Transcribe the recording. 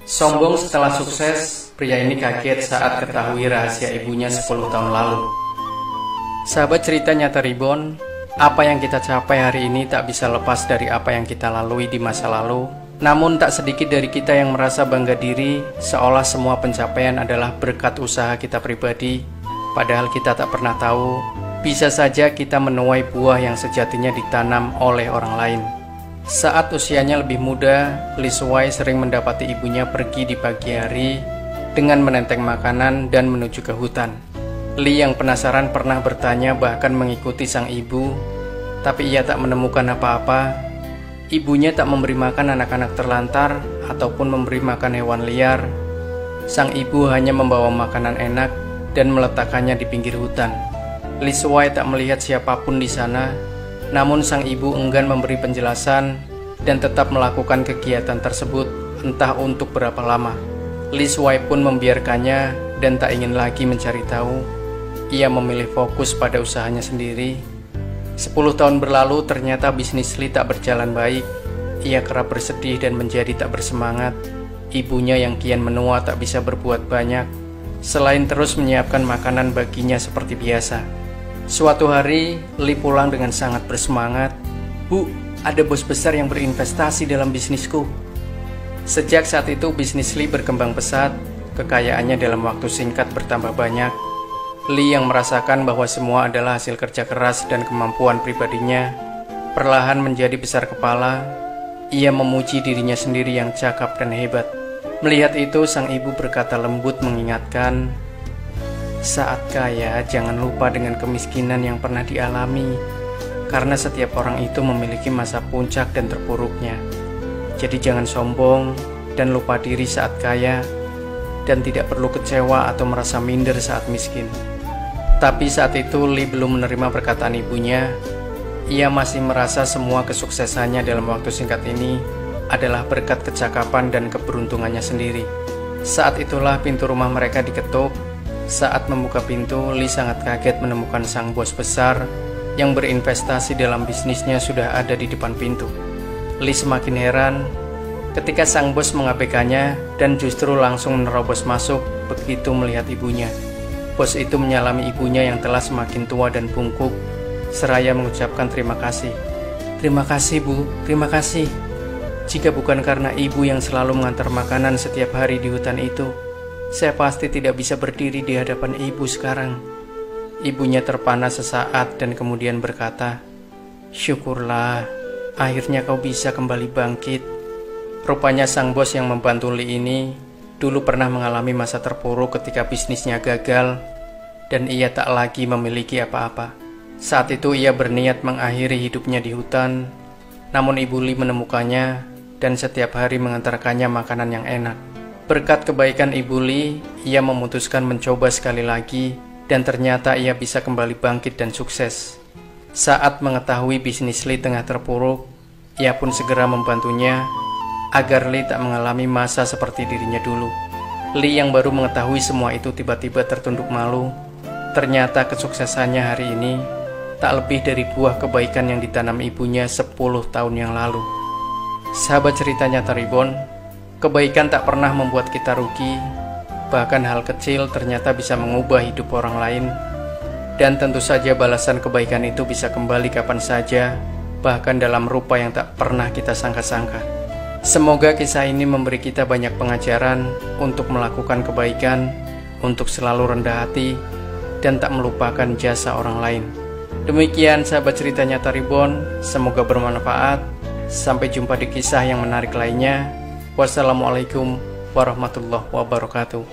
Sombong setelah sukses, pria ini kaget saat ketahui rahasia ibunya 10 tahun lalu. Sahabat cerita nyata Reborn, apa yang kita capai hari ini tak bisa lepas dari apa yang kita lalui di masa lalu. Namun tak sedikit dari kita yang merasa bangga diri, seolah semua pencapaian adalah berkat usaha kita pribadi. Padahal kita tak pernah tahu, bisa saja kita menuai buah yang sejatinya ditanam oleh orang lain. Saat usianya lebih muda, Lee Suwai sering mendapati ibunya pergi di pagi hari dengan menenteng makanan dan menuju ke hutan. Lee yang penasaran pernah bertanya bahkan mengikuti sang ibu, tapi ia tak menemukan apa-apa. Ibunya tak memberi makan anak-anak terlantar ataupun memberi makan hewan liar. Sang ibu hanya membawa makanan enak dan meletakkannya di pinggir hutan. Lee Suwai tak melihat siapapun di sana. Namun sang ibu enggan memberi penjelasan dan tetap melakukan kegiatan tersebut entah untuk berapa lama. Lee Suwai pun membiarkannya dan tak ingin lagi mencari tahu. Ia memilih fokus pada usahanya sendiri. 10 tahun berlalu ternyata bisnis Lee tak berjalan baik. Ia kerap bersedih dan menjadi tak bersemangat. Ibunya yang kian menua tak bisa berbuat banyak selain terus menyiapkan makanan baginya seperti biasa. Suatu hari, Lee pulang dengan sangat bersemangat. "Bu, ada bos besar yang berinvestasi dalam bisnisku." Sejak saat itu, bisnis Lee berkembang pesat. Kekayaannya dalam waktu singkat bertambah banyak. Lee yang merasakan bahwa semua adalah hasil kerja keras dan kemampuan pribadinya, perlahan menjadi besar kepala. Ia memuji dirinya sendiri yang cakap dan hebat. Melihat itu, sang ibu berkata lembut mengingatkan, "Saat kaya, jangan lupa dengan kemiskinan yang pernah dialami, karena setiap orang itu memiliki masa puncak dan terpuruknya. Jadi jangan sombong dan lupa diri saat kaya, dan tidak perlu kecewa atau merasa minder saat miskin." Tapi saat itu Lee belum menerima perkataan ibunya. Ia masih merasa semua kesuksesannya dalam waktu singkat ini adalah berkat kecakapan dan keberuntungannya sendiri. Saat itulah pintu rumah mereka diketuk. Saat membuka pintu, Lee sangat kaget menemukan sang bos besar yang berinvestasi dalam bisnisnya sudah ada di depan pintu. Lee semakin heran ketika sang bos mengabaikannya dan justru langsung menerobos masuk begitu melihat ibunya. Bos itu menyalami ibunya yang telah semakin tua dan bungkuk, seraya mengucapkan terima kasih. "Terima kasih, Bu, terima kasih. Jika bukan karena ibu yang selalu mengantar makanan setiap hari di hutan itu, saya pasti tidak bisa berdiri di hadapan ibu sekarang." Ibunya terpana sesaat dan kemudian berkata, "Syukurlah, akhirnya kau bisa kembali bangkit." Rupanya sang bos yang membantu Lee ini dulu pernah mengalami masa terpuruk ketika bisnisnya gagal dan ia tak lagi memiliki apa-apa. Saat itu ia berniat mengakhiri hidupnya di hutan, namun ibu Lee menemukannya dan setiap hari mengantarkannya makanan yang enak. Berkat kebaikan ibu Lee, ia memutuskan mencoba sekali lagi dan ternyata ia bisa kembali bangkit dan sukses. Saat mengetahui bisnis Lee tengah terpuruk, ia pun segera membantunya agar Lee tak mengalami masa seperti dirinya dulu. Lee yang baru mengetahui semua itu tiba-tiba tertunduk malu. Ternyata kesuksesannya hari ini tak lebih dari buah kebaikan yang ditanam ibunya 10 tahun yang lalu. Sahabat cerita nyata Reborn, kebaikan tak pernah membuat kita rugi. Bahkan hal kecil ternyata bisa mengubah hidup orang lain. Dan tentu saja balasan kebaikan itu bisa kembali kapan saja, bahkan dalam rupa yang tak pernah kita sangka-sangka. Semoga kisah ini memberi kita banyak pengajaran untuk melakukan kebaikan, untuk selalu rendah hati, dan tak melupakan jasa orang lain. Demikian sahabat cerita nyata Reborn, semoga bermanfaat. Sampai jumpa di kisah yang menarik lainnya. Wassalamualaikum warahmatullahi wabarakatuh.